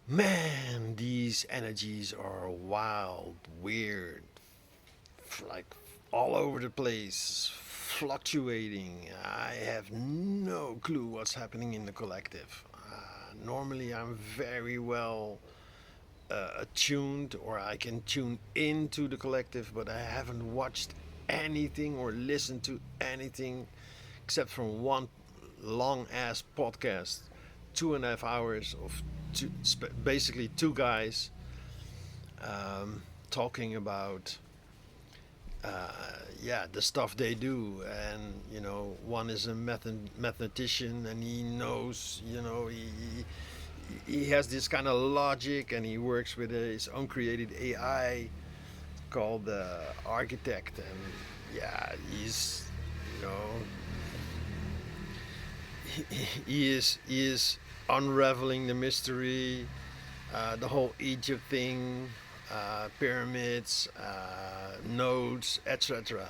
Man, these energies are wild, weird, like all over the place, fluctuating. I have no clue what's happening in the collective. Normally, I'm very well attuned, or I can tune into the collective, but I haven't watched anything or listened to anything except from one long ass podcast, 2.5 hours of basically two guys talking about the stuff they do. And one is a mathematician, and he knows, he has this kind of logic, and he works with his own created AI called architect. And yeah, he's, you know he is unraveling the mystery, the whole Egypt thing, pyramids, nodes, etc.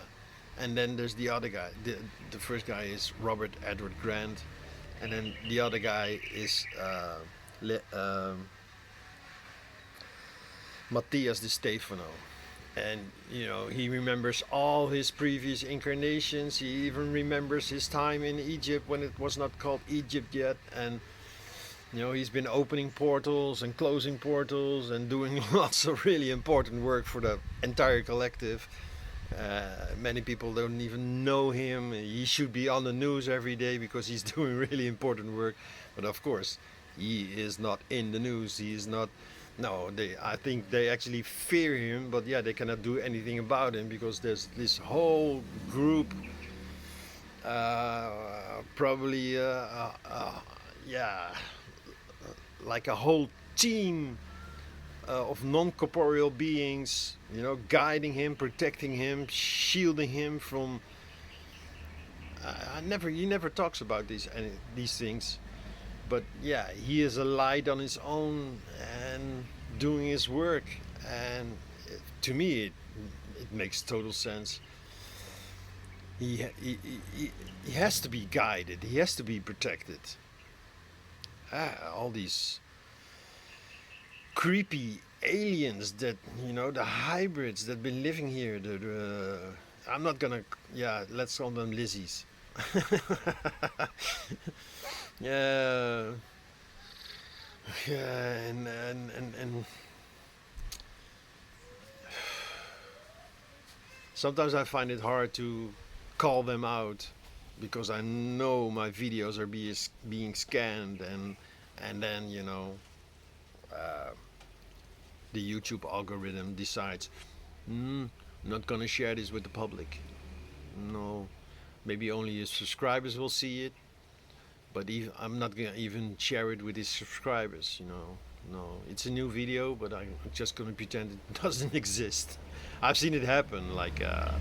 And then there's the other guy. The first guy is Robert Edward Grant, and then the other guy is Le, Matthias de Stefano. And he remembers all his previous incarnations. He even remembers his time in Egypt when it was not called Egypt yet. And he's been opening portals and closing portals and doing lots of really important work for the entire collective. Many people don't even know him. He should be on the news every day because he's doing really important work. But of course, he is not in the news. He is not. No, I think they actually fear him, but yeah, they cannot do anything about him because there's this whole group, probably, yeah, like a whole team of non-corporeal beings, guiding him, protecting him, shielding him from. He never talks about these things, but yeah, he is a light on his own and doing his work, and to me, it makes total sense. He has to be guided. He has to be protected. All these creepy aliens that the hybrids that been living here. I'm not gonna. Yeah, let's call them Lizzies. Yeah, yeah, and sometimes I find it hard to call them out because I know my videos are being scanned, and then uh, the YouTube algorithm decides, I'm not gonna share this with the public. No, maybe only his subscribers will see it, but I'm not gonna even share it with his subscribers. No, it's a new video, but I'm just gonna pretend it doesn't exist. I've seen it happen, like uh,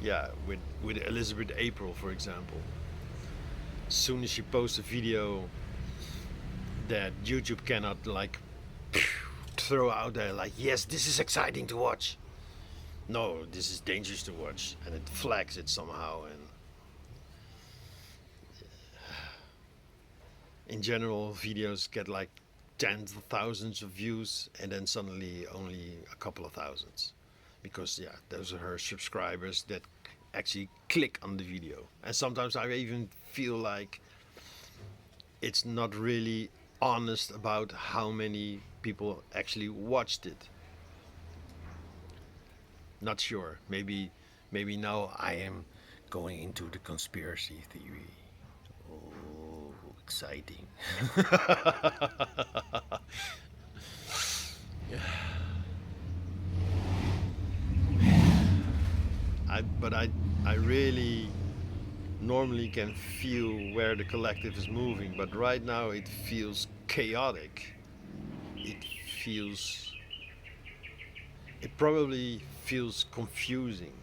yeah, with Elizabeth April, for example. As soon as she posts a video that YouTube cannot like throw out there, like, yes, this is exciting to watch. No, this is dangerous to watch, and it flags it somehow. And in general, videos get like tens of thousands of views, and then suddenly only a couple of thousands, because yeah, those are her subscribers that actually click on the video. And sometimes I even feel like it's not really honest about how many people actually watched it. Not sure. Maybe now I am going into the conspiracy theory. Oh, exciting. I really normally can feel where the collective is moving, but right now it feels chaotic. It feels. It probably feels confusing.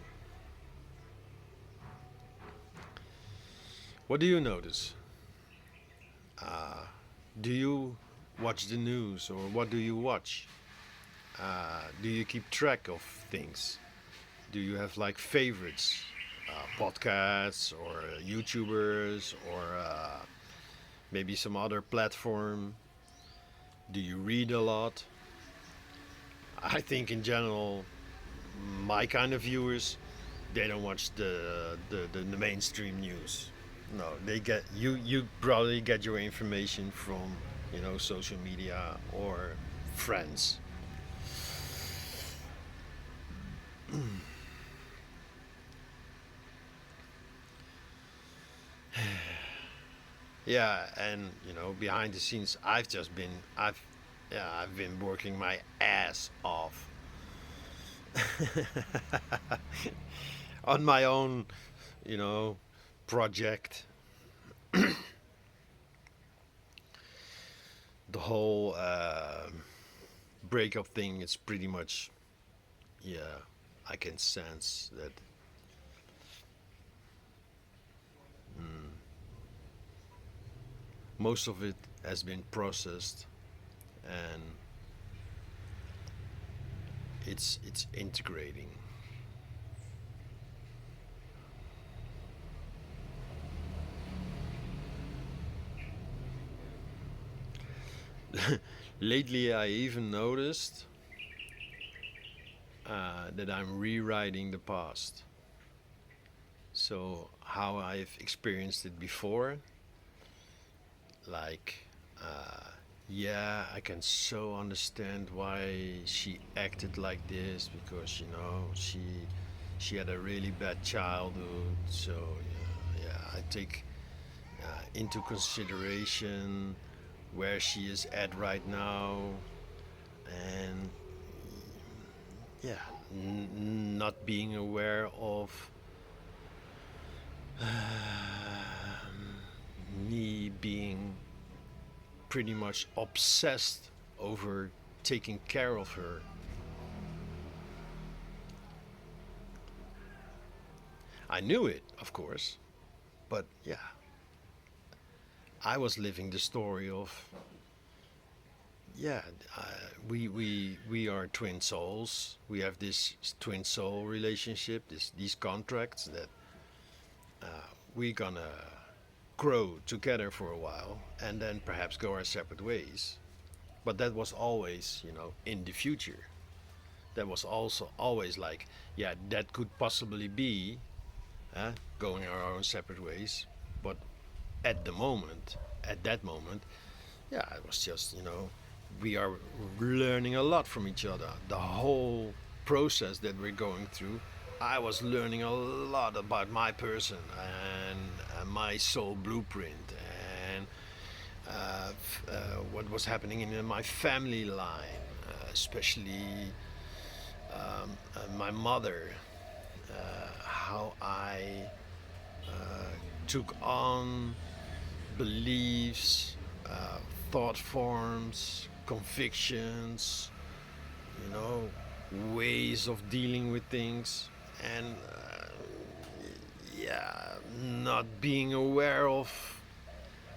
What do you notice? Do you watch the news, or what do you watch? Do you keep track of things? Do you have like favorites, podcasts or YouTubers or maybe some other platform? Do you read a lot? I think in general, my kind of viewers, they don't watch the mainstream news. No, they get you probably get your information from, social media or friends. Yeah, and behind the scenes, I've been working my ass off on my own, you know, project. The whole breakup thing is pretty much, yeah, I can sense that. mm, Most of it has been processed, and it's integrating. Lately, I even noticed that I'm rewriting the past. So, how I've experienced it before, like, yeah, I can so understand why she acted like this, because she had a really bad childhood. So, yeah, I take into consideration where she is at right now, and yeah, not being aware of me being pretty much obsessed over taking care of her. I knew it, of course, but yeah, I was living the story of, yeah, uh, we are twin souls. We have this twin soul relationship, these contracts that we're gonna grow together for a while and then perhaps go our separate ways. But that was always, in the future. That was also always like, yeah, that could possibly be going our own separate ways. But at the moment, at that moment, yeah, it was just, we are learning a lot from each other. The whole process that we're going through, I was learning a lot about my person and my soul blueprint, and what was happening in my family line, especially my mother, how I took on beliefs, thought forms, convictions, you know, ways of dealing with things, and yeah, not being aware of.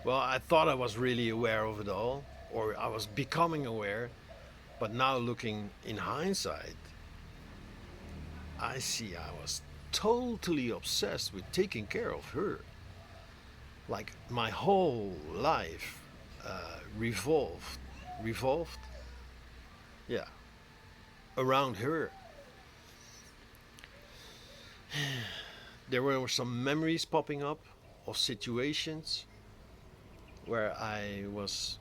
Well, I thought I was really aware of it all, or I was becoming aware, but now looking in hindsight, I see I was totally obsessed with taking care of her. Like my whole life revolved, yeah, around her. There were some memories popping up of situations where I was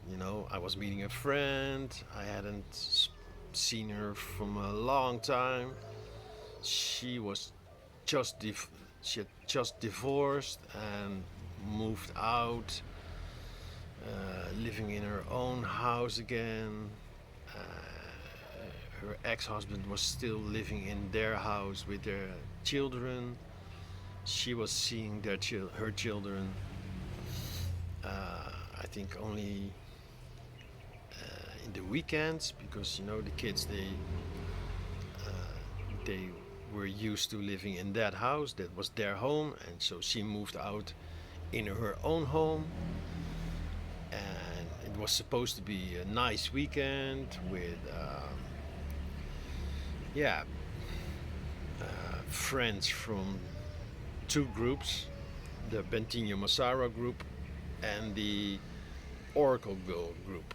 meeting a friend. I hadn't seen her from a long time. She was just she had just divorced and moved out, living in her own house again. Uh, Her ex-husband was still living in their house with their children. She was seeing her children. I think only in the weekends, because the kids, they were used to living in that house. That was their home, and so she moved out in her own home. And it was supposed to be a nice weekend with, yeah, friends from two groups, the Bentinho Massaro group and the Oracle Girl group.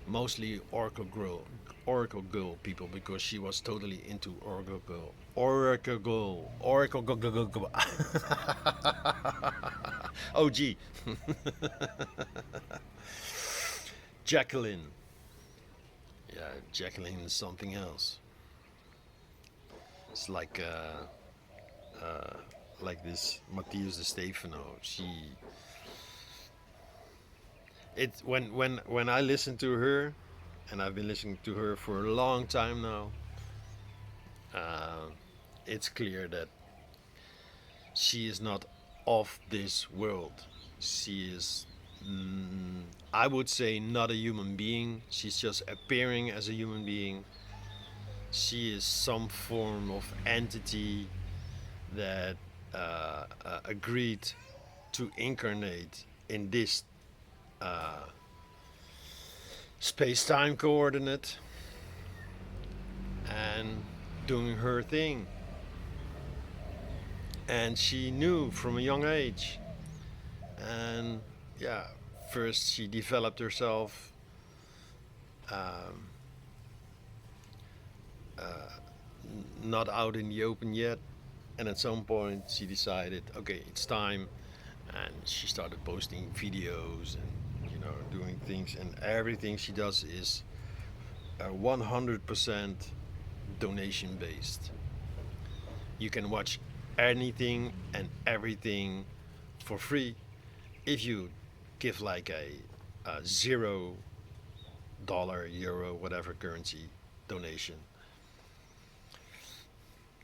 mostly Oracle Girl people because she was totally into Oracle Girl. Oracle Girl. Oracle Girl. OG. Jacqueline. Yeah, Jacqueline is something else. It's like this Matthias de Stefano. When I listen to her, and I've been listening to her for a long time now. Uh, it's clear that she is not of this world. She is, I would say, not a human being. She's just appearing as a human being. She is some form of entity that agreed to incarnate in this uh, space time coordinate and doing her thing. And she knew from a young age. And yeah, first she developed herself um, not out in the open yet. And at some point she decided, okay, it's time. And she started posting videos and, doing things. And everything she does is 100% donation based. You can watch anything and everything for free if you give like a $0, euro, whatever currency donation.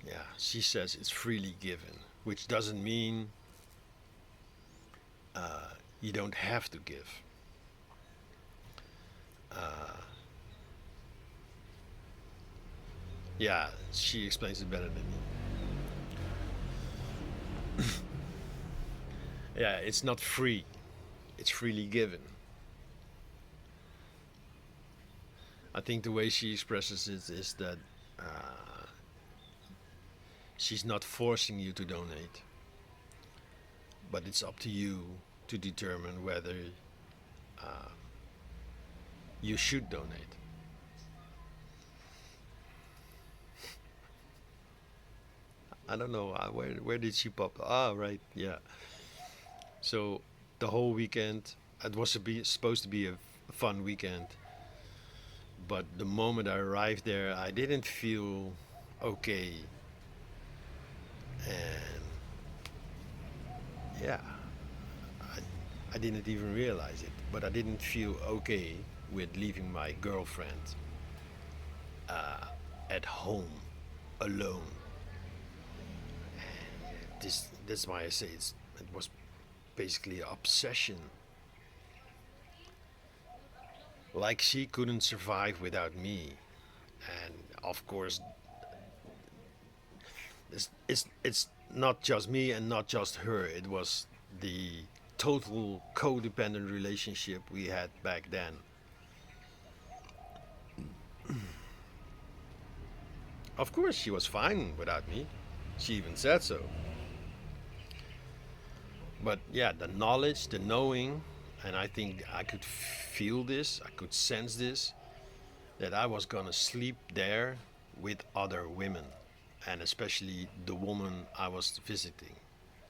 Yeah, she says it's freely given, which doesn't mean you don't have to give. Uh, yeah, she explains it better than me. Yeah, it's not free, it's freely given. I think the way she expresses it is that she's not forcing you to donate, but it's up to you to determine whether uh, you should donate. I don't know where did she pop? Ah, right, yeah. So the whole weekend, it was supposed to be a fun weekend, but the moment I arrived there, I didn't feel okay, and yeah, I, I didn't even realize it, but I didn't feel okay with leaving my girlfriend uh, at home alone. That's why I say it was basically an obsession. Like she couldn't survive without me, and of course, it's not just me and not just her. It was the total codependent relationship we had back then. Of course, she was fine without me. She even said so. But yeah, the knowledge, the knowing, and I think I could feel this, I could sense this, that I was gonna sleep there with other women, and especially the woman I was visiting.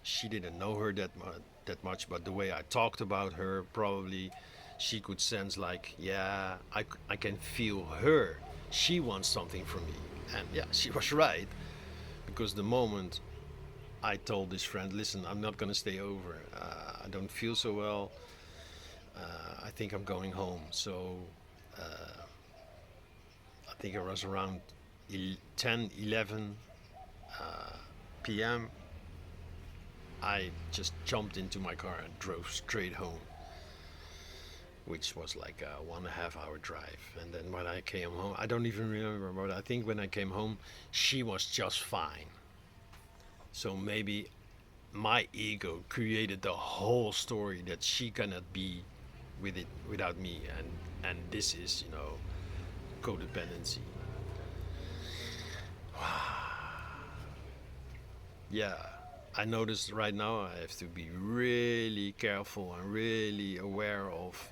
She didn't know her that much, but the way I talked about her, probably she could sense like, yeah, I can feel her. She wants something from me, and yeah, she was right because the moment I told this friend, listen, I'm not gonna stay over. I don't feel so well. I think I'm going home. So I think it was around 10, 11 p.m. I just jumped into my car and drove straight home, which was like a 1.5 hour drive. And then when I came home, I don't even remember, but I think when I came home, she was just fine. So maybe my ego created the whole story that she cannot be with it without me, and this is codependency. Yeah, I noticed right now I have to be really careful and really aware of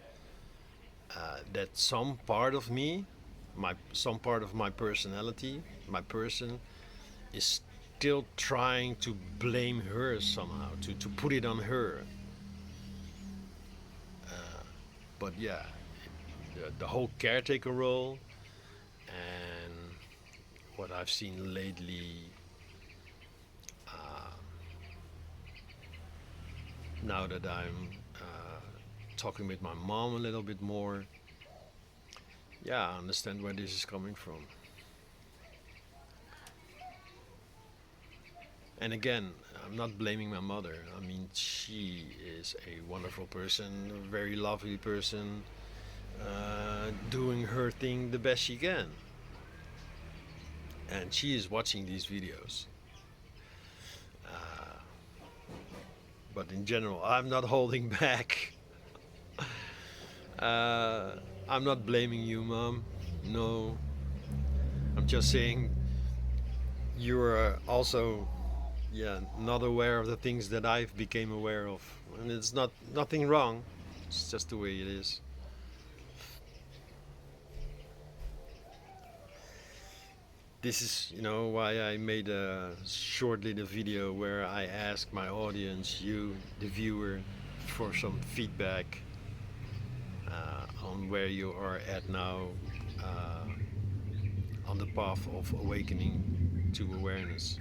that some part of me, some part of my personality, my person, is still trying to blame her somehow, to put it on her. But yeah, the whole caretaker role and what I've seen lately, now that I'm talking with my mom a little bit more, yeah, I understand where this is coming from. And again, I'm not blaming my mother. I mean, she is a wonderful person, a very lovely person, doing her thing the best she can. And she is watching these videos. But in general, I'm not holding back. Uh, I'm not blaming you, Mom. No. I'm just saying you're also, yeah, not aware of the things that I've became aware of. And it's not nothing wrong. It's just the way it is. This is, why I made a short little video where I ask my audience, you, the viewer, for some feedback on where you are at now on the path of awakening to awareness.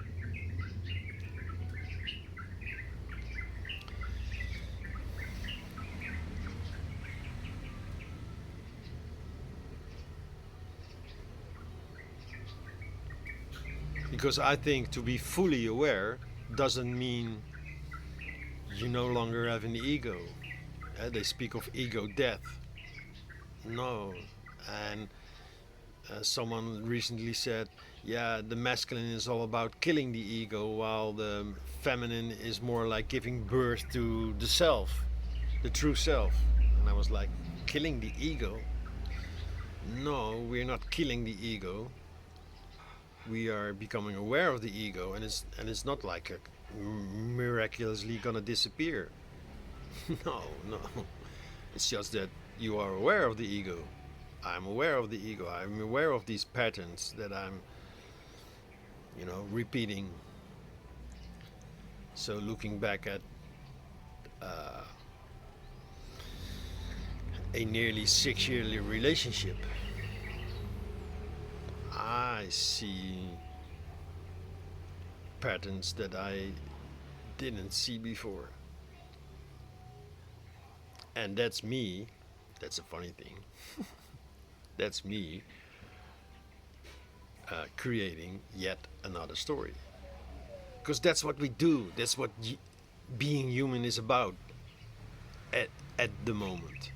Because I think to be fully aware doesn't mean you no longer have an ego. They speak of ego death. No. And someone recently said, yeah, the masculine is all about killing the ego, while the feminine is more like giving birth to the self, the true self. And I was like, killing the ego? No, we're not killing the ego. We are becoming aware of the ego, and it's not like miraculously gonna disappear. No, no. It's just that you are aware of the ego. I'm aware of the ego. I'm aware of these patterns that I'm, repeating. So looking back at a nearly 6-yearly relationship, I see patterns that I didn't see before. And that's me. That's a funny thing. That's me creating yet another story. Because that's what we do. That's what being human is about at, at the moment.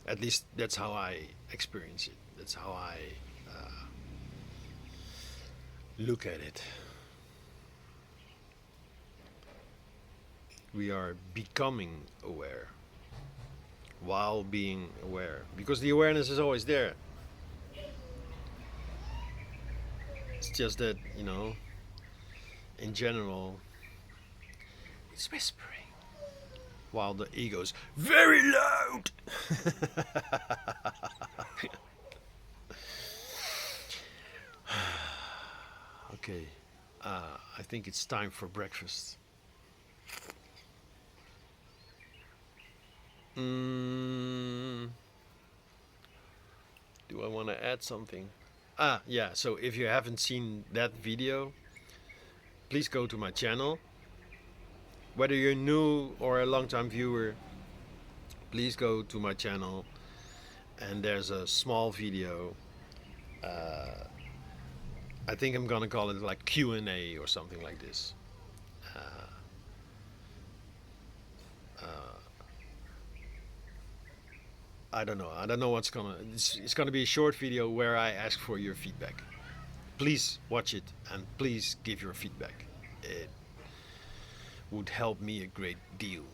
At least that's how I experience it. That's how I look at it. We are becoming aware while being aware. Because the awareness is always there. It's just that, in general, it's whispering. While the ego's very loud. Okay, I think it's time for breakfast. Do I want to add something? Yeah, so if you haven't seen that video, please go to my channel. Whether you're new or a long-time viewer, please go to my channel, and there's a small video. I think I'm gonna call it like Q&A or something like this. I don't know. I don't know what's gonna. It's gonna be a short video where I ask for your feedback. Please watch it and please give your feedback. It would help me a great deal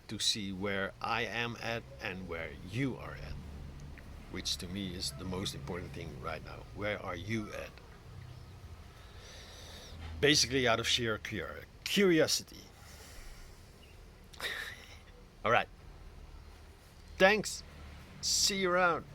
to see where I am at and where you are at, which to me is the most important thing right now. Where are you at? Basically, out of sheer curiosity. All right. Thanks. See you around.